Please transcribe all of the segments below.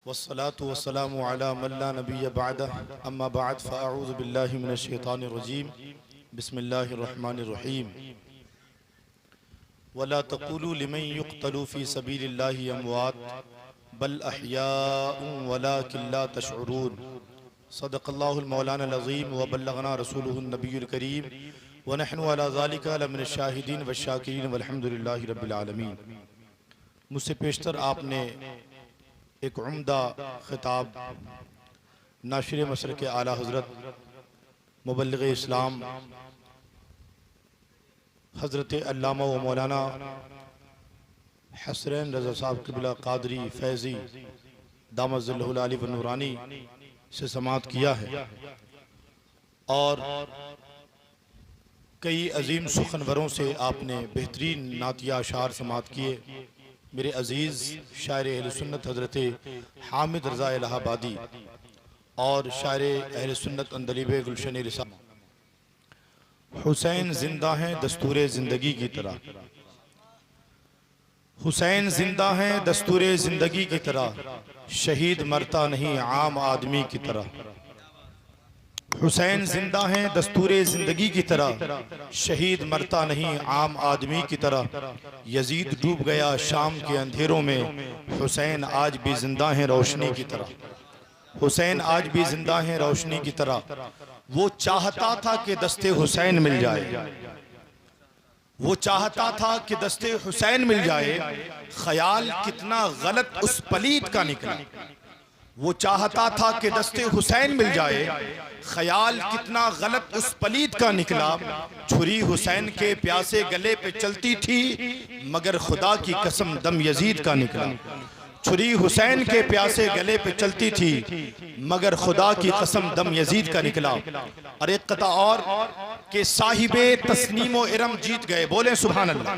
वस्सलातु वस्सलामु अला मन ला नबिय्य बअदह अम्मा बअद फ़अऊज़ु बिल्लाहि मिनश शैतानिर रजीम बिस्मिल्लाहिर रहमानिर रहीम वला तक़ूलू लिमन युक़्तलू फ़ी सबीलिल्लाहि अमवात बल अहयाउन वलाकिन ला तशऊरून सदक़ल्लाहुल मौलानाल अज़ीम व बल्लगना रसूलुहुन नबियुल करीम व नहनु अला ज़ालिका लमिनश शाहिदीन वश्शाकिरीन वल्हम्दुलिल्लाहि रब्बिल आलमीन। मुझसे पेशतर आपने एक उम्दा खिताब नाशिर मसर के आला हज़रत मुबल्लिग़ इस्लाम हज़रत अल्लामा व मौलाना हसरैन रज़ा साहब क़िबला क़ादरी फैज़ी दामत ज़िल्लहुल आली व नूरानी से समाअत किया है और कई अजीम सुखनवरों से आपने बेहतरीन नातिया अशार समाअत किए। मेरे अजीज़ शायर अहले सुन्नत हज़रत हामिद रज़ा इलाहाबादी और शायर अहले सुन्नत अंदलीब गुलशन रिसाला, हुसैन जिंदा हैं दस्तूरे ज़िंदगी की तरह, हुसैन जिंदा हैं दस्तूरे ज़िंदगी की तरह, शहीद मरता नहीं आम आदमी की तरह। हुसैन जिंदा हैं दस्तूरे ज़िंदगी की तरह, शहीद मरता नहीं आम आदमी की तरह। यजीद डूब गया शाम के अंधेरों में, हुसैन आज भी जिंदा हैं रोशनी की तरह, हुसैन आज भी जिंदा हैं रोशनी की तरह। वो चाहता था कि दस्ते हुसैन मिल जाए, वो चाहता था कि दस्ते हुसैन मिल जाए, ख्याल कितना गलत उस पलीत का निकला। वो चाहता था कि दस्ते हुसैन मिल जाए, ख्याल कितना गलत उस पलीत का निकला। छुरी हुसैन के प्यासे गले पे चलती थी, मगर खुदा की कसम दम यजीद का निकला। छुरी हुसैन के प्यासे गले पे चलती थी, मगर खुदा की कसम दम यजीद का निकला। और एक कता और के साहिबे तस्नीमो इरम जीत गए। बोले सुभान अल्लाह।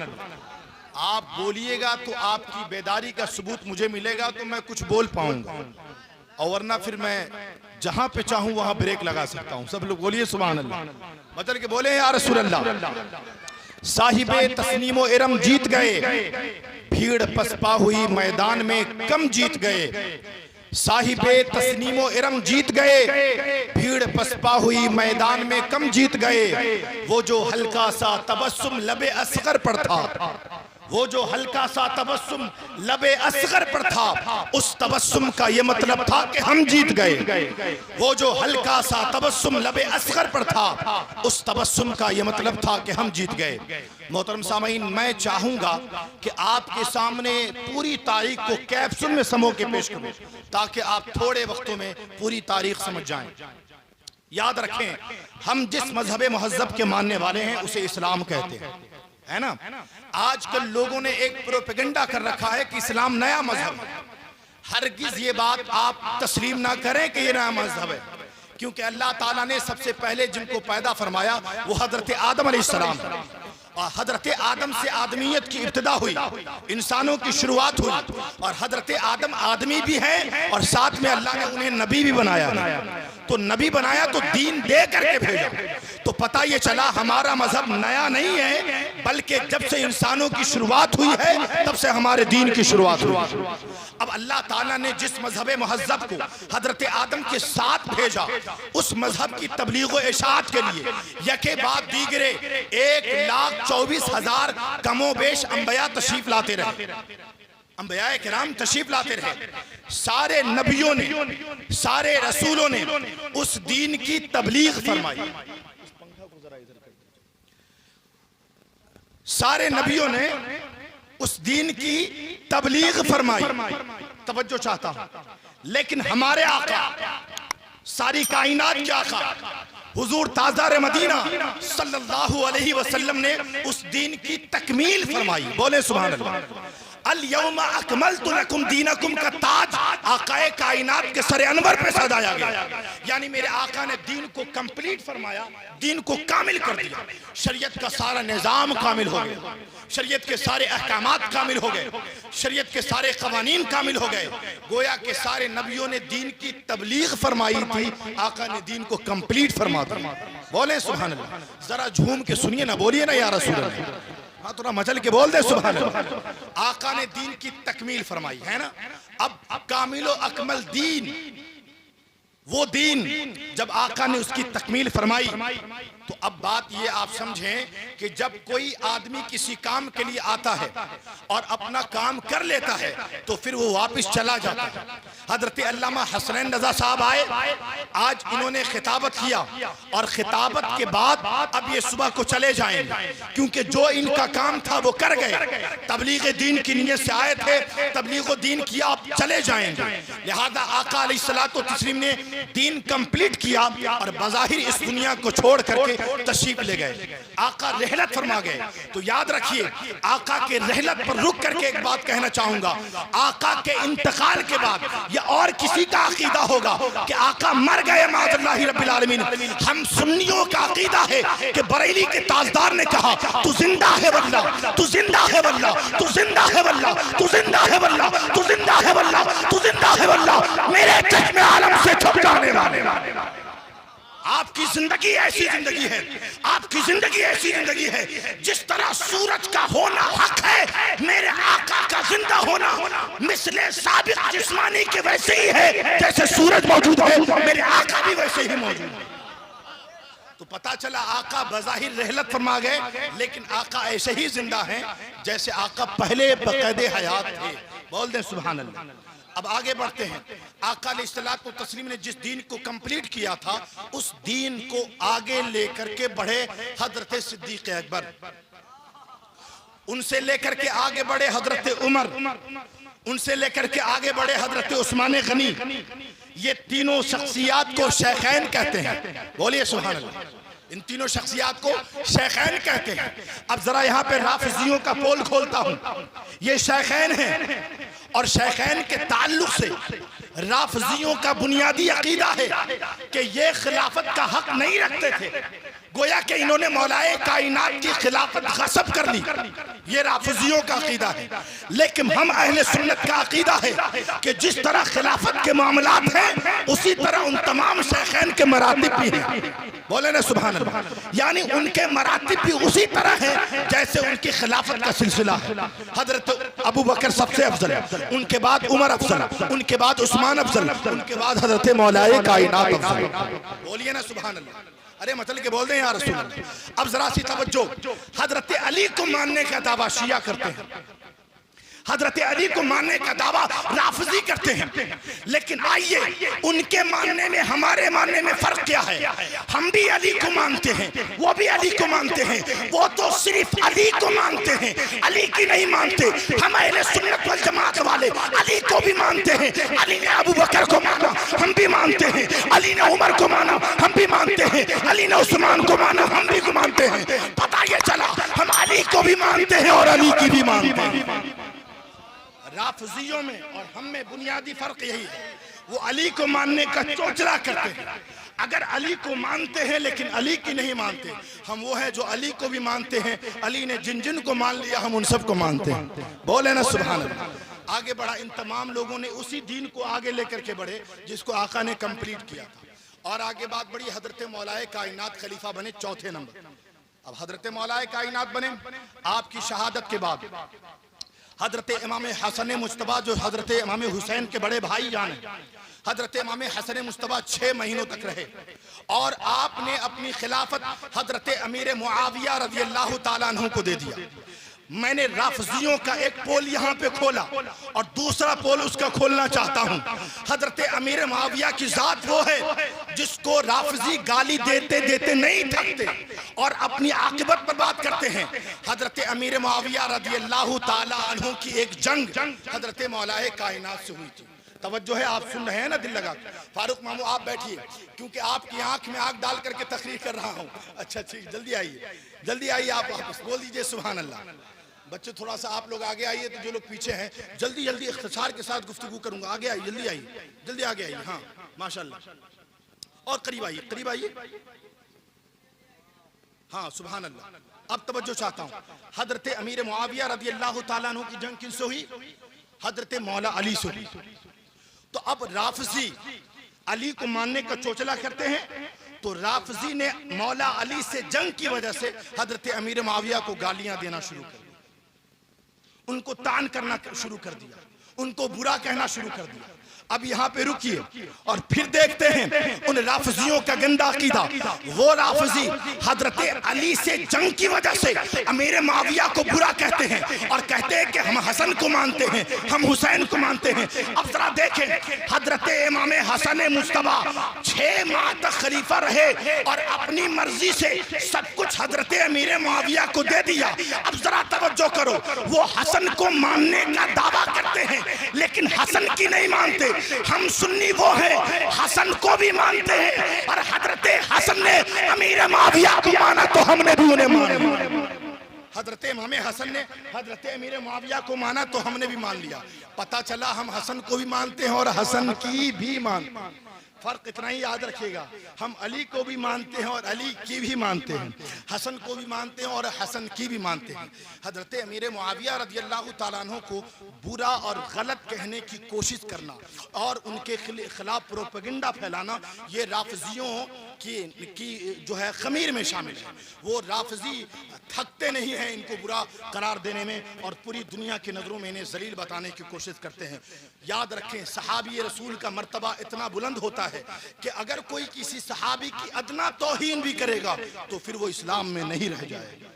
आप बोलिएगा तो आपकी बेदारी का सबूत मुझे मिलेगा तो मैं कुछ बोल पाऊंगा, और वरना फिर मैं जहां पे चाहूं वहां ब्रेक लगा सकता हूं। सब लोग बोलिए सुभान अल्लाह, मतलब के बोले या रसूल अल्लाह। साहिबे तस्नीमो इरम जीत गए, भीड़ पसपा हुई मैदान में कम जीत गए। साहिबे तस्नीमो इरम जीत गए, भीड़ पसपा हुई मैदान में कम जीत गए। वो जो हल्का सा तबस्सुम लबे असगर पर था, वो जो हल्का सा तबस्सुम लबे असगर पर था, उस तबस्सुम का ये मतलब था कि हम जीत गए। वो जो हल्का सा तबस्सुम लबे असगर पर था, उस तबस्सुम का ये मतलब था कि हम जीत गए। मोहतरम सामीन, मैं चाहूंगा कि आपके सामने पूरी तारीख को कैप्सूल में समो के पेश करूं, ताकि आप थोड़े वक्तों में पूरी तारीख समझ जाएं। याद रखें, हम जिस मजहब मुहज्जब के मानने वाले हैं उसे इस्लाम कहते हैं, है ना। आजकल लोगों ने एक प्रोपेगेंडा कर रखा है कि इस्लाम नया मजहब है। हरगिज ये बात आप तस्लीम ना करें कि ये नया मजहब है, क्योंकि अल्लाह ताला ने सबसे पहले जिनको पैदा फरमाया वो हजरत आदम अलैहिस्सलाम, और हजरत आदम से आदमियत की इब्तिदा हुई, इंसानों की शुरुआत हुई। और हजरत आदम आदमी भी हैं और साथ में अल्लाह ने उन्हें नबी भी बनाया। तो नबी बनाया तो दीन दे करके भेजा। तो पता ये चला हमारा मजहब नया नहीं है, बल्कि जब से इंसानों की शुरुआत हुई है तब से हमारे दीन की शुरुआत हुई। अब अल्लाह ताला ने जिस मजहब मुहज्जब को हजरत आदम के साथ भेजा, उस मजहब की तबलीग व इशाअत के लिए यके बाद दीगरे 1,24,000 कमोबेश अंबिया तशरीफ लाते रहे, अंबिया किराम तशरीफ लाते रहे। सारे नबियों ने, सारे रसूलों ने उस दीन की तबलीग फरमाई। सारे नबियों ने उस दीन की तबलीग फरमाई। तवज्जो चाहता हूं, लेकिन हमारे आका, सारी कायनात के आका हुजूर ताज़दार मदीना सल्लल्लाहु अलैहि वसल्लम ने उस दीन की तकमील फरमाई। बोले सुभान अल्लाह। अल यौमा अकमलतु लकुम दीनकुम का ताज आकाए कायनात के सरे अनवर पे सजाया गया। यानी मेरे आका ने दीन को कंप्लीट फरमाया, दीन को कामिल कर दिया। शरीयत का सारा निज़ाम कामिल हो गया, शरीयत के सारे अहकामात कामिल हो गए, शरीयत के सारे कवानीन कामिल हो गए। गोया के सारे नबियों ने दीन की तबलीग फरमाई थी, आका ने दीन को कंप्लीट फरमा दिया। बोले सुभान अल्लाह। जरा झूम के सुनिए ना, बोलिए ना या रसूल अल्लाह। हाँ थोड़ा मचल के बोल दे सुभान अल्लाह। आका ने दीन की तकमील फरमाई है ना। अब कामिलो अकमल दीन, वो दीन जब आका ने उसकी तकमील फरमाई तो अब बात ये आप समझें कि जब कोई आदमी किसी काम के लिए आता है और अपना काम कर लेता है तो फिर वो वापस चला जाता है। हजरत अल्लामा हसनैन रजा साहब आए, आज इन्होंने खिताबत किया और खिताबत के बाद अब ये सुबह को चले जाएंगे, क्योंकि जो इनका काम था वो कर गए। तबलीग दीन की नीयत से आए थे, तबलीग दीन किया, अब चले जाएंगे। लिहाजा आका अलैहिस्सलातु तस्लीम ने दीन कंप्लीट किया और बज़ाहिर इस दुनिया को छोड़ करके तशरीफ ले गए। आका रहलत फरमा गए। तो याद रखिए, आका के रहलत पर रुक करके एक बात कहना चाहूंगा, आका के इंतकाल के बाद या और किसी का अकीदा होगा कि आका मर गए माज़अल्लाह रब्बिल आलमीन, हम सुन्नियों का अकीदा है कि बरेली के ताजदार ने कहा तू जिंदा है वल्लाह, तू जिंदा है वल्लाह, तू जिंदा है वल्लाह, तू जिंदा है वल्लाह, तू जिंदा है वल्लाह, तू जिंदा है वल्लाह, मेरे चश्मे आलम से छुप जाने वाले। आपकी जिंदगी ऐसी जिंदगी है, आपकी जिंदगी ऐसी जिंदगी है जिस तरह सूरज का होना हक है, मेरे आका का जिंदा होना मिसले साबिक जिस्मानी के वैसे ही है जैसे सूरज मौजूद है, मेरे आका भी वैसे ही मौजूद है। तो पता चला आका बज़ाहिर रहलत फरमा गए, लेकिन आका ऐसे ही जिंदा हैं जैसे आका पहले बक़ैदे हयात थे। बोल दें सुभान अल्लाह। अब आगे बढ़ते हैं। आका अलैहिस्सलातु तस्लीम ने जिस दीन को कंप्लीट किया था उस दीन को आगे लेकर के बढ़े हजरत सिद्दीक अकबर, उनसे लेकर के आगे बढ़े हजरत उमर, उनसे लेकर के आगे बढ़े हजरत उस्मान गनी। ये तीनों शख्सियात को शेखैन कहते हैं। बोलिए सुभान अल्लाह। इन तीनों शख्सियात को शेखैन कहते हैं। अब जरा यहाँ पे राफिजियों का पोल खोलता हूँ। ये शेखैन हैं और शेखैन के ताल्लुक से राफिजियों का बुनियादी अकीदा है कि ये खिलाफत का हक नहीं रखते थे, गोया कि इन्होंने मौलाए कायनात की खिलाफत गसब कर ली। ये राफिजियों का अकीदा है। लेकिन हम अहले सुन्नत का अकीदा है कि जिस तरह खिलाफत के मामलात हैं उसी तरह उन तमाम शेखैन के मरातिब भी हैं। बोले ना सुभान अल्लाह। यानी उनके मरातिब भी उसी तरह है जैसे उनकी खिलाफत का सिलसिला है। हजरत अबू बकर सबसे अफजल, उनके बाद उमर अफजल, उनके बाद उस्मान अफजल, उनके बाद हजरत मौलाए कायनात अफजल। बोलिए ना सुभान अल्लाह। अरे मतलब के बोल दें या रसूल अल्लाह। अब जरा सी तवज्जो, हजरत अली को मानने का दावा शिया करते हैं, हजरत अली को मानने का दावा राफिजी करते हैं। लेकिन आइए उनके मानने में हमारे मानने में फर्क क्या है। हम भी अली को मानते हैं, वो भी अली को मानते हैं। वो तो सिर्फ अली को मानते हैं, अली की नहीं मानते। हम अहले सुन्नत वल जमात वाले अली को भी मानते हैं। अली ने अबू बकर को माना, हम भी मानते हैं। अली ने उमर को माना, हम भी मानते हैं। अली ने उस्मान को माना, हम भी को मानते हैं। पता ये चला हम अली को भी मानते हैं और अली की भी मानते हैं। राफिजियों में और हम में बुनियादी फर्क यही है, वो अली को मानने का चोचला करते हैं। अगर अली को मानते हैं लेकिन अली की नहीं मानते, हम वो है जो अली को भी मानते हैं। अली ने जिन जिन को मान लिया हम उन सब को मानते हैं। बोले ना सुभान अल्लाह। आगे बढ़ा, इन तमाम लोगों ने उसी दीन को आगे लेकर के बढ़े जिसको आका ने कंप्लीट किया था। और आगे बात बढ़ी, हजरत मौलाए कायनात खलीफा बने चौथे नंबर। अब हजरत मौलाए कायनात बने आपकी शहादत के बाद। हजरत इमाम हसन मुस्तफा जो हजरत इमाम हुसैन के बड़े भाई जान, हजरत इमाम हसन मुस्तफा 6 महीनों तक रहे और आपने अपनी खिलाफत हजरत अमीर मुआविया रज़ी अल्लाह ताला अन्हु को दे दिया। मैंने राफिजियों का एक पोल यहाँ पे खोला और दूसरा पोल उसका खोलना चाहता हूँ। हजरत अमीर मुआविया की जात वो है जिसको राफिजी गाली देते देते नहीं थकते और अपनी आकिबत पर बात करते हैं। हजरत अमीर मुआविया रज़ी अल्लाह ताला अन्हु की एक जंग हजरत मौलाए कायनात से हुई थी। तवज्जो है, आप सुन रहे हैं ना दिल लगा। फारूक मामू आप बैठिए, क्योंकि आपकी आंख में आंख डाल करके तकरीर कर रहा हूँ। अच्छा ठीक, जल्दी आइए, जल्दी आइए, आप वापस बोल दीजिए सुभान अल्लाह। बच्चे थोड़ा सा आप लोग आगे आइए, तो जो लोग पीछे हैं जल्दी जल्दी इख्तिसार के साथ गुफ्तगू करूंगा। आगे आइए, जल्दी आइए, जल्दी आगे आइए। हाँ माशाल्लाह, और करीब आइए, करीब आइए। हाँ सुभान अल्लाह। अब तवज्जो चाहता हूँ, हजरत अमीर मुआविया रज़ी अल्लाह ताला अन्हु की जंग किनसे हुई? हजरत मौला अली से हुई। तो अब राफिजी अली को मानने का चोचला करते हैं, तो राफिजी ने मौला अली से जंग की वजह से हजरत अमीर मुआविया को गालियां देना शुरू कर। उनको तान करना शुरू कर दिया, उनको बुरा कहना शुरू कर दिया। अब यहाँ पे रुकिए और फिर देखते हैं उन राफिजियों का गंदा अकीदा। वो राफिजी हजरत अली से जंग की वजह से अमीर मुआविया को बुरा कहते हैं और कहते हैं कि हम हसन को मानते हैं, हम हुसैन को मानते हैं। अब जरा देखें, हजरत इमाम हसन मुस्तफा 6 माह तक खलीफा रहे और अपनी मर्जी से सब कुछ हजरत अमीर मुआविया को दे दिया। अब जरा तवज्जो करो, वो हसन को मानने का दावा करते हैं लेकिन हसन की नहीं मानते। हम सुन्नी वो हैं, हसन को भी मानते हैं और हजरत हसन ने अमीर मुआविया को माना तो हमने भी उन्हें माना। हजरत इमाम हसन ने हजरत अमीर मुआविया को माना तो हमने भी मान लिया। पता चला हम हसन को भी मानते हैं और हसन की भी मानते। फर्क इतना ही याद रखिएगा, हम अली को भी मानते हैं और अली की भी मानते हैं, हसन को भी मानते हैं और हसन की भी मानते हैं। हजरत अमीर मुआविया रज़ियल्लाहु ताला अन्हु को बुरा और गलत कहने की कोशिश करना और उनके खिलाफ प्रोपेगेंडा फैलाना, ये राफिजियों की जो है खमीर में शामिल है। वो राफिजी थकते नहीं हैं इनको बुरा करार देने में और पूरी दुनिया की नज़रों में इन्हें जलील बताने की कोशिश करते हैं। याद रखें, सहाबी रसूल का मर्तबा इतना बुलंद होता है कि अगर कोई किसी सहाबी की अदना तौहीन भी करेगा तो फिर वो इस्लाम में नहीं रह जाएगा,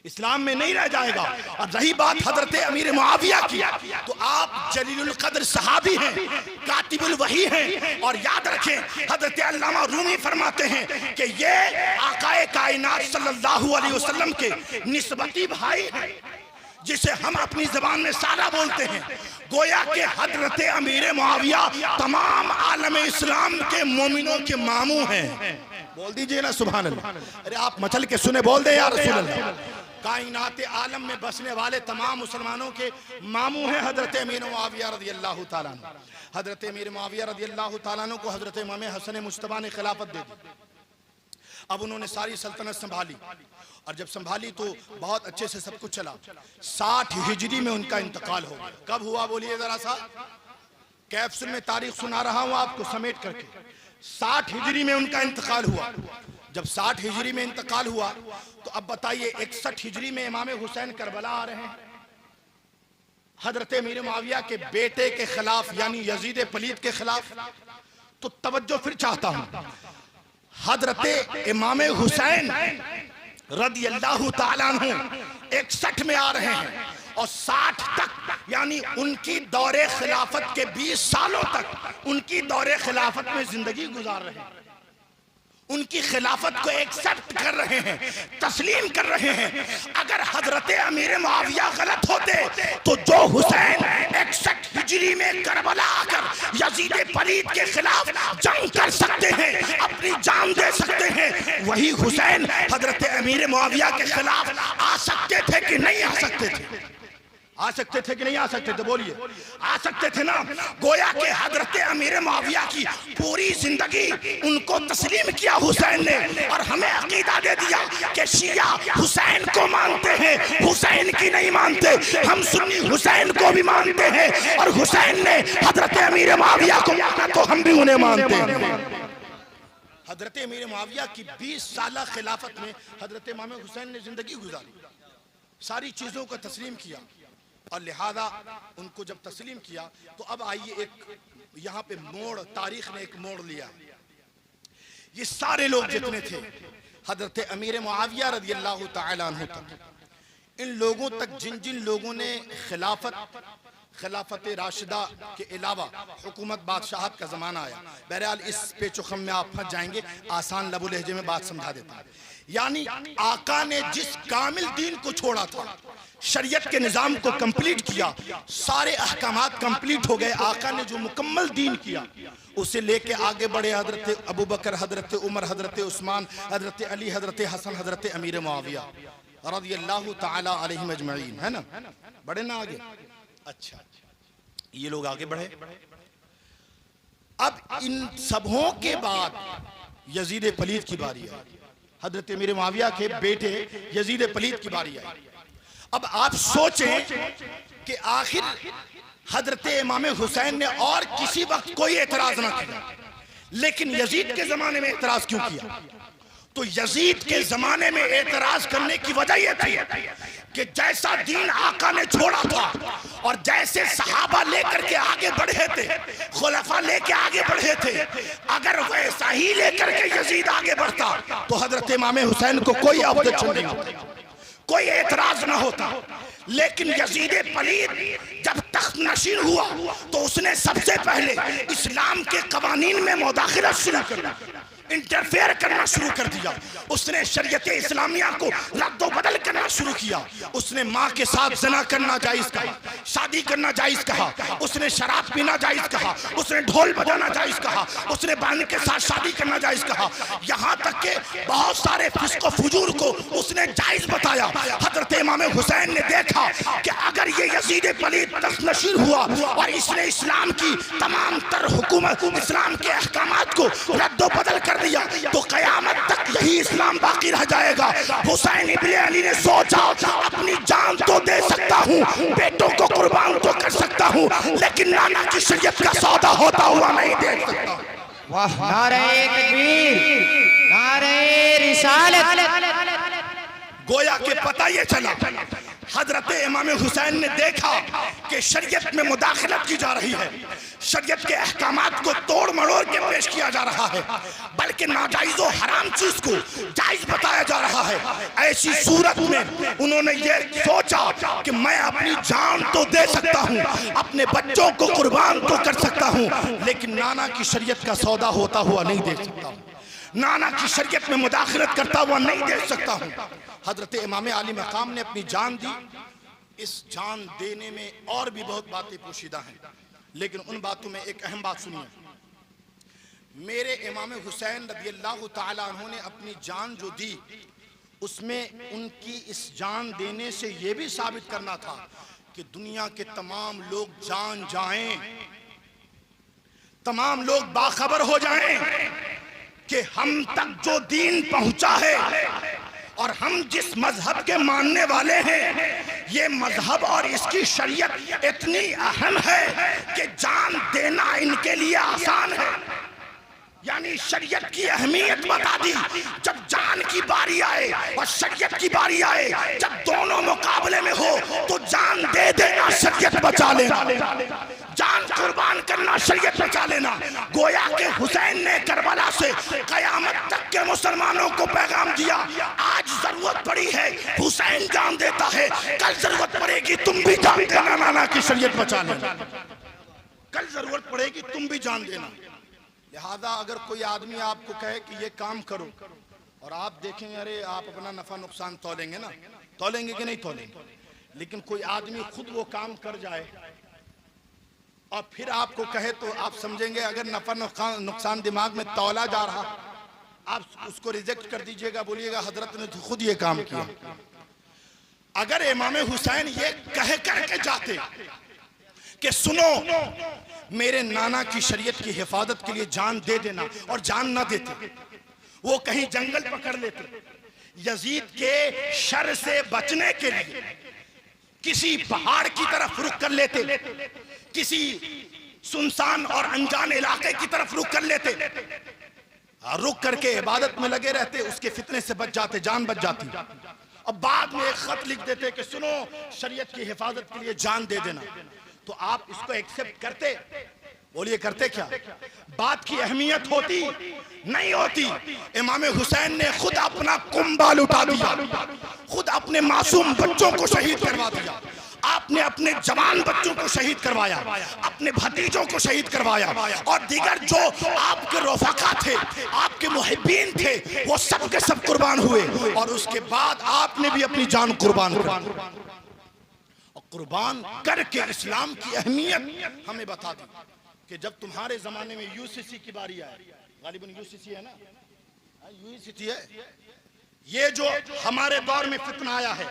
इस्लाम में नहीं रह जाएगा। और रही बात हजरत अमीर मुआविया की, तो आप जलीलुल कद्र सहाबी हैं, कातिबुल वही हैं। और याद रखें, हजरत अल्लामा रूमी फरमाते हैं कि ये आकाए कायनात सल्लल्लाहु अलैहि वसल्लम के निस्बती भाई हैं, जिसे हम अपनी जबान में सादा बोलते हैं। गोया के हजरत अमीर मुआविया तमाम आलम इस्लाम के मोमिनों के मामू हैं। बोल दीजिए ना सुभान अल्लाह। अरे आप मचल के सुने, बोल दे या रसूल अल्लाह। कायनात आलम में बसने वाले तमाम मुसलमानों के मामू हैं हजरत अमीर मुआविया रज़ियल्लाहु ताला अन्हु। हजरत अमीर मुआविया रज़ियल्लाहु ताला अन्हु को हजरत इमाम हसन मुस्तफा ने खिलाफत दे दी। अब उन्होंने सारी सल्तनत संभाली और जब संभाली तो बहुत अच्छे से सब कुछ चला। 60 हिजरी में उनका इंतकाल हो गया। कब हुआ बोलिए जरा सा, कैप्सूल में तारीख सुना रहा हूं आपको समेट करके। 60 हिजरी में उनका इंतकाल हुआ। जब 60 हिजरी में इंतकाल हुआ तो अब बताइए 61 हिजरी में इमाम हुसैन करबला आ रहे हैं हजरत अमीर मुआविया के बेटे के खिलाफ, यानी यजीद पलीद के खिलाफ। तो तवज्जो फिर चाहता हूं, हजरत इमाम हुसैन रज़ियल्लाहु ताला अन्हु 61 में आ रहे हैं और 60 तक यानी उनकी दौरे खिलाफत के 20 सालों तक उनकी दौरे खिलाफत में जिंदगी गुजार रहे हैं। उनकी खिलाफत को एक्सेप्ट कर रहे हैं, तस्लीम कर रहे हैं। अगर हजरत अमीर मुआविया गलत होते तो जो हुसैन 61 हिजरी में करबला आकर यजीद पलीद के खिलाफ जंग कर सकते हैं, अपनी जान दे सकते हैं, वही हुसैन हजरत अमीर मुआविया के खिलाफ आ सकते थे कि नहीं आ सकते थे? आ सकते थे कि नहीं आ सकते थे? बोलिए, आ सकते थे ना। गोया के हजरत अमीर मुआविया की पूरी जिंदगी उनको तस्लीम किया हुसैन ने और हमें अकीदा दे दिया कि शिया हुसैन को मानते हैं, हुसैन की नहीं मानते। हम सुन्नी हुसैन को भी मानते हैं और हुसैन ने हजरत अमीर मुआविया को माना तो हम भी उन्हें मानते हैं। हजरत अमीर मुआविया की 20 साल खिलाफत में हजरत इमाम हुसैन ने जिंदगी गुजारी, सारी चीजों को तस्लीम किया और लिहाजा उनको जब तस्लीम किया तो अब आइए एक यहाँ पे मोड़, तारीख ने एक मोड़ लिया। ये सारे लोग जितने थे हजरत अमीर मुआविया रज़ियल्लाहु ताला अन्हु तक, इन लोगों तक जिन जिन लोगों ने खिलाफत राशिदा के अलावा हुकूमत बादशाहत का ज़माना आया। बहरहाल इस पेचोखम में आप फंस जाएंगे, आसान लबो लहजे में बात समझा देता है। यानी आका ने जिस कामिल दीन को छोड़ा था, शरीयत के निज़ाम को कंप्लीट किया, सारे अहकामात कंप्लीट हो गए। आका ने जो मुकम्मल दीन किया उसे लेके आगे बढ़े हजरत अबू बकर, हजरत उमर, हजरत उस्मान, हजरत अली, हजरत हसन, हजरत अमीर मुआविया रज़ियल्लाहु ताला अलैहिम अजमईन, है ना? बढ़े ना आगे? अच्छा, ये लोग आगे बढ़े। अब इन सबों के बाद यजीद पलीद की बारी आई। हजरत अमीर मुआविया के बेटे यजीद पलीद की बारी आई। अब आप सोचें कि आखिर हजरत इमाम हुसैन ने और किसी वक्त कोई एतराज ना किया, लेकिन यजीद के जमाने में एतराज क्यों किया? तो यजीद के जमाने में एतराज करने की वजह यह थी कि जैसा दीन आका ने छोड़ा था और जैसे सहाबा लेकर के आगे बढ़े थे, खुलफा लेके आगे बढ़े थे, अगर वैसा ही लेकर के यजीद आगे बढ़ता तो हजरत इमाम हुसैन को कोई ऑब्जेक्शन नहीं होता, कोई एतराज ना होता। लेकिन यजीद पलीद जब तख्त नशीन हुआ तो उसने सबसे पहले इस्लाम के कवानीन में मुदाखलत शुरू कर दी, इंटरफेयर करना शुरू कर दिया। उसने शरीयत इस्लामिया को रद्दो बदल करना शुरू किया। उसने माँ के साथ जना करना जायज कहा, शादी करना जायज कहा, उसने शराब पीना जायज कहा, उसने ढोल बजाना जायज कहा, उसने बानी के साथ शादी करना जायज कहा, यहाँ तक के बहुत सारे फिस्को फुजूर को उसने जायज बताया। हजरत इमाम हुसैन ने देखा कि अगर ये यजीद पलीद तख्तनशीर हुआ और इसने इस्लाम की तमाम तर हुकूमत, इस्लाम के अहकामात को रद्दो बदल कर दिया तो कयामत तक यही इस्लाम बाकी रह जाएगा। हुसैन इब्ने अली ने सोचा अपनी जान तो दे सकता हूँ, बेटों को कुर्बान तो कर सकता हूँ, लेकिन नाना की शरीयत का सौदा होता हुआ नहीं देख सकता। वाह, नारे तकबीर, नारे रिसालत। गोया के पता ये चला हजरत इमाम हुसैन ने देखा कि शरीयत में मुदाखलत की जा रही है, शरीयत के अहकामात को तोड़ मरोड़ के पेश किया जा रहा है, बल्कि नाजायज और हराम चीज को जायज बताया जा रहा है। ऐसी सूरत में उन्होंने ये सोचा कि मैं अपनी जान तो दे सकता हूँ, अपने बच्चों को कुर्बान तो कर सकता हूँ, लेकिन नाना की शरीयत का सौदा होता हुआ नहीं दे सकता, नाना की शरीयत में मुदाखलत करता हुआ नहीं दे सकता हूँ। हजरत इमाम आली मकाम ने अपनी जान दी। इस जान देने में और भी बहुत बातें पोशीदा हैं, लेकिन उन बातों में एक अहम बात सुनिए। मेरे इमाम हुसैन रज़ियल्लाहु ताला अन्हु ने अपनी जान जो दी, उसमें उनकी इस जान देने से यह भी साबित करना था कि दुनिया के तमाम लोग जान जाएं, तमाम लोग बाखबर हो जाएं कि हम तक जो दीन पहुंचा है और हम जिस मजहब के मानने वाले हैं, ये मजहब और इसकी शरीयत इतनी अहम है कि जान देना इनके लिए आसान है। यानी शरीयत की अहमियत बता दी। जब जान की बारी आए और शरीयत की बारी आए, जब दोनों मुकाबले में हो तो जान दे देना, शरीयत बचा लेना, जान कुर्बान करना, शरीयत बचा लेना। गोया के हुसैन ने करबला से कयामत तक के मुसलमानों को पैगाम दिया, आज जरूरत पड़ी है हुसैन जान देता है, कल जरूरत पड़ेगी तुम भी जान देना, नाना की शरीयत बचा लेना, कल जरूरत पड़ेगी तुम भी जान देना। लिहाजा अगर कोई आदमी आपको कहे कि ये काम करो और आप देखेंगे अरे आप अपना नफा नुकसान तोलेंगे ना, तोलेंगे कि नहीं तोलेंगे, लेकिन कोई आदमी खुद वो काम कर जाए और फिर आपको कहे तो आप समझेंगे अगर नफा नुकसान दिमाग में तौला जा रहा, आप उसको रिजेक्ट कर दीजिएगा, बोलिएगा हजरत ने तो खुद ये काम किया। अगर इमाम हुसैन ये कह करके जाते कि सुनो मेरे नाना की शरीयत की हिफाजत के लिए जान दे देना, और जान ना देते, वो कहीं जंगल पकड़ लेते, यजीद के शर से बचने के लिए किसी पहाड़ की तरफ रुख कर लेते, किसी सुनसान और अनजान इलाके की तरफ रुख कर लेते, रुख करके इबादत में लगे रहते, उसके फितने से बच जाते, जान बच जाती। अब बाद में एक खत लिख देते कि सुनो शरीयत की हिफाजत के लिए जान दे देना, तो आप इसको एक्सेप्ट करते? बोलिए करते क्या? बात की अहमियत होती नहीं होती। इमाम हुसैन ने खुद अपना कुंबाल उठा दिया, खुद अपने मासूम बच्चों को शहीद करवा दिया, आपने अपने जवान बच्चों को शहीद करवाया, अपने भतीजों को शहीद करवाया, और दीगर जो आपके रफ़ाक़ा थे, आपके मुहिब्बीन थे, वो सब के सब कुर्बान हुए, और उसके बाद आपने भी अपनी जान कुर्बान कर कुर्बान करके इस्लाम की अहमियत हमें बता दी कि जब तुम्हारे जमाने में यूसीसी की बारी आए, गालिबन यूसीसी है ना, यूसीसी है, ये जो हमारे दौर में फितना आया है,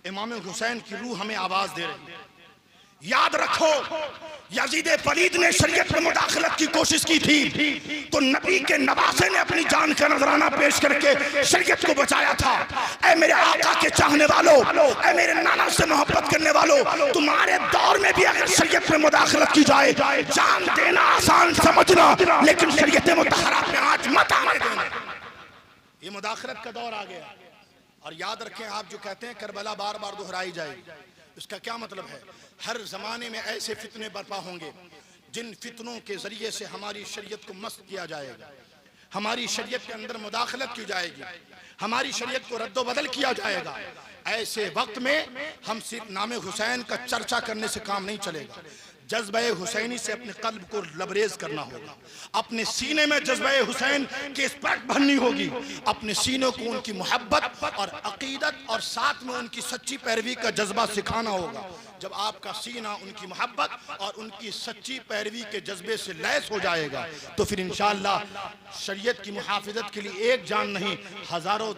इमाम हुसैन की रूह हमें आवाज दे रही है। याद रखो यजीद पलीद ने शरीयत में मुदाखलत की कोशिश की थी तो नबी के नवासे ने अपनी जान का नजराना पेश करके शरीयत को बचाया था। ऐ मेरे आका के चाहने वालों, ऐ मेरे नाना से मोहब्बत करने वालों, तुम्हारे दौर में भी अगर शरीयत में मुदाखलत की जाए, जान देना आसान समझना, लेकिन शरीयत मुतहरा पे आंच मत आने देना। ये मुदाखलत का दौर आ गया। और याद रखें, आप जो कहते हैं करबला बार बार दोहराई जाएगी, इसका क्या मतलब है? हर जमाने में ऐसे फितने बर्पा होंगे जिन फितनों के जरिए से हमारी शरीयत को मस्त किया जाएगा, हमारी शरीयत के अंदर मुदाखलत की जाएगी, हमारी शरीयत को रद्दो बदल किया जाएगा। ऐसे वक्त में हम सिर्फ नाम हुसैन का चर्चा करने से काम नहीं चलेगा। जज्बे हुसैनी से अपने कल्ब को लबरेज करना होगा, अपने सीने में जज्बे हुसैन की स्पर्श भरनी होगी, अपने सीनों को उनकी मोहब्बत और अकीदत और साथ में उनकी सच्ची पैरवी का जज्बा सिखाना होगा। जब आपका सीना उनकी मोहब्बत और उनकी सच्ची पैरवी के जज्बे से लैस हो जाएगा तो फिर इंशाअल्लाह शरीयत की मुहाफिजत के लिए एक जान नहीं, हजारों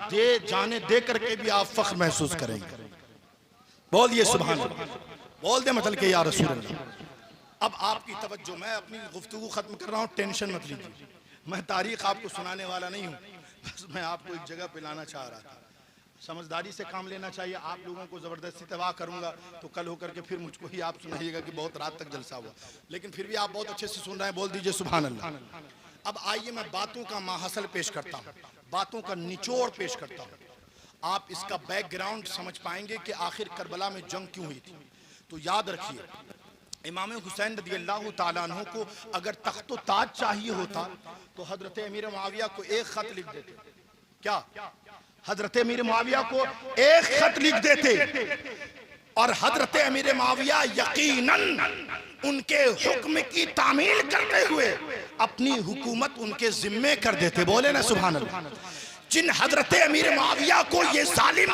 जाने दे करके भी आप फख्र महसूस करेंगे। बोलिए सुभान अल्लाह, बोल दे मतलब के या रसूल अल्लाह। अब आपकी तवज्जो, मैं अपनी गुफ्तगू खत्म कर रहा हूँ, टेंशन मत लीजिए। मैं तारीख आपको सुनाने वाला नहीं हूँ, बस मैं आपको एक जगह पे लाना चाह रहा था। समझदारी से काम लेना चाहिए। आप लोगों को ज़बरदस्ती तबाह करूँगा तो कल होकर के फिर मुझको ही आप सुनाइएगा कि बहुत रात तक जलसा हुआ, लेकिन फिर भी आप बहुत अच्छे से सुन रहे हैं। बोल दीजिए सुभान अल्लाह। अब आइए मैं बातों का माहसल पेश करता हूँ, बातों का निचोड़ पेश करता हूँ। आप इसका बैकग्राउंड समझ पाएंगे कि आखिर करबला में जंग क्यों हुई थी। तो याद रखिए, इमाम हुसैन रज़ियल्लाहु ताला अन्हु को अगर तख्त ताज चाहिए होता तो हजरत अमीर मुआविया को एक खत लिख देते। क्या हजरत अमीर मुआविया को एक खत लिख देते और हजरत अमीर मुआविया यकीनन उनके हुक्म की तामील करते हुए अपनी हुकूमत उनके जिम्मे कर देते। बोले ना सुभान अल्लाह। जिन हजरत अमीर मुआविया को ये जालिम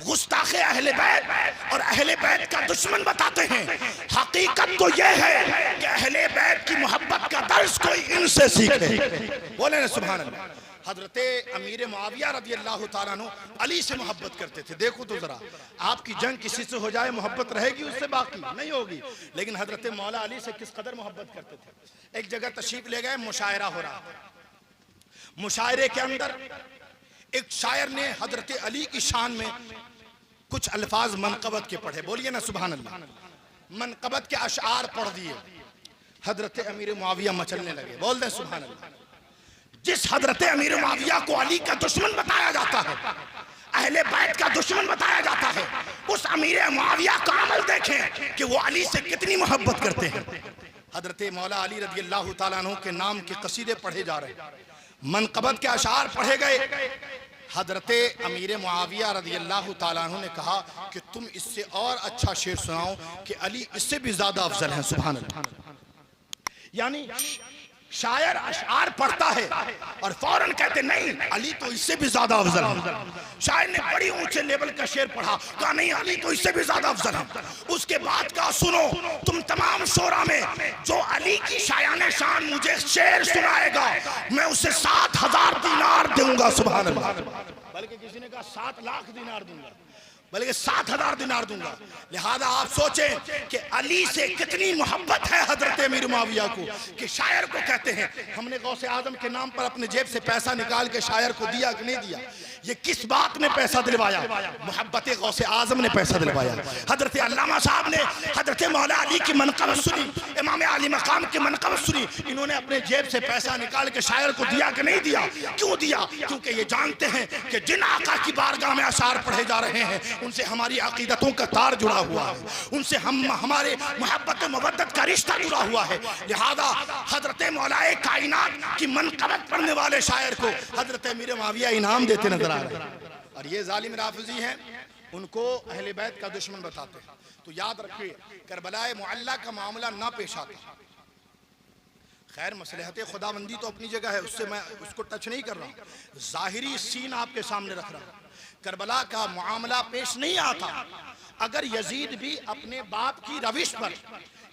गुस्ताखे अहले बैत और अहले बैत का दुश्मन बताते हैं, हकीकत तो ये है कि अहले बैत की मोहब्बत का दर्स कोई इनसे सीखे। बोले ना सुभान अल्लाह। हजरत अमीर मुआविया रज़ियल्लाहु ताला अन्हु अली से मोहब्बत करते थे। देखो तो जरा, आपकी जंग किसी से हो जाए मोहब्बत रहेगी उससे, बाकी नहीं होगी। लेकिन हजरत मौला अली से किस कदर मोहब्बत करते थे। एक जगह तशरीफ ले गए, मुशायरा हो रहा। मुशायरे के अंदर एक शायर ने हजरत अली की शान में कुछ अल्फाज मनकबत के पढ़े। बोलिए ना सुभान अल्लाह। मनकबत के अशआर पढ़ दिए, हजरत अमीर मुआविया मचलने लगे। बोल दे सुभान अल्लाह। जिस हजरत अमीर मुआविया को अली का दुश्मन बताया जाता है, अहले बैत का दुश्मन बताया जाता है, उस अमीर मुआविया का अमल देखें कि वो अली से कितनी मोहब्बत करते हैं। हजरत मौला अली रज़ियल्लाहु ताला अन्हु के नाम के कसीदे पढ़े जा रहे, मनकबत के अशार पढ़े गए। हजरत अमीर मुआविया रज़ियल्लाहु ताला अन्हु ने कहा कि तुम इससे और अच्छा शेर सुनाओ कि अली इससे भी ज्यादा अफजल हैं। सुभान अल्लाह। यानी शायर अशार पढ़ता है और फौरन कहते नहीं, अली तो इससे भी ज्यादा अफजल है। शायर ने बड़ी ऊंचे लेवल का शेर पढ़ा, कहा नहीं, अली तो इससे भी ज्यादा अफजल है। उसके बाद का सुनो, तुम तमाम शोरा में जो अली की शायाने शान मुझे शेर सुनाएगा मैं उसे 7,000 दिनार दूंगा। सुभान अल्लाह। बल्कि किसी ने कहा 7 लाख दिनार दूंगा, बल्कि 7,000 दिनार दूंगा। लिहाजा आप सोचें कि अली से कितनी मोहब्बत है हजरत अमीर मुआविया को कि शायर को कहते हैं हमने गौसे आजम के नाम पर अपने जेब से पैसा निकाल के शायर को दिया कि नहीं दिया। ये किस बात ने पैसा दिलवाया? मोहब्बत गौसे आजम ने पैसा दिलवाया। हजरत अल्लामा साहब ने हजरत मौला अली की मनक़बत सुनी, इमाम अली मकाम की मनक़बत सुनी, इन्होंने अपने जेब से पैसा निकाल के शायर को दिया कि नहीं दिया? क्यों दिया? क्योंकि ये जानते हैं कि जिन आका की बारगाह में अशार पढ़े जा रहे हैं उनसे हमारी अकीदतों का तार जुड़ा हुआ है, उनसे हमारे मोहब्बत मवद्दत का रिश्ता जुड़ा हुआ है। लिहाजा हजरत मौलाए कायनात की मनक़बत पढ़ने वाले शायर को हजरत अमीर मुआविया इनाम देते नजर आ रहे हैं। और ये जालिम राफिजी हैं, उनको अहले बैत का दुश्मन बताते हैं। तो याद रखिए, करबलाए मुअल्ला का मामला ना पेश आता। खैर मसलहत खुदाबंदी तो अपनी जगह है, उससे मैं उसको टच नहीं कर रहा हूँ, जाहिरी सीन आपके सामने रख रहा हूँ। करबला का मामला पेश नहीं आता अगर यजीद भी अपने बाप की रविश पर,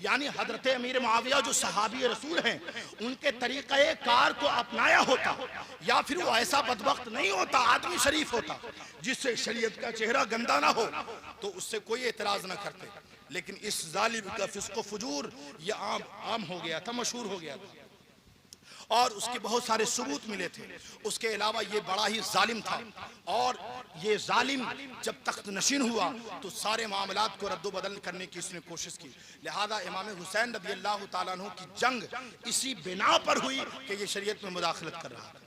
यानी हजरत अमीर मुआविया जो सहाबी रसूल हैं उनके तरीक़े कार को अपनाया होता, या फिर वो ऐसा बदबख्त नहीं होता, आदमी शरीफ होता जिससे शरीयत का चेहरा गंदा ना हो, तो उससे कोई एतराज ना करते। लेकिन इस जालिम का फिस्को फजूर ये आम हो गया था, मशहूर हो गया था और उसके बहुत सारे सबूत मिले थे। उसके अलावा ये बड़ा ही जालिम था और ये जालिम जब तख्त नशीन हुआ तो सारे मामलात को रद्दो बदल करने की इसने कोशिश की। लिहाजा इमाम हुसैन रज़ियल्लाहु ताला अन्हु की जंग इसी बिना पर हुई कि ये शरीयत में मुदाखलत कर रहा था।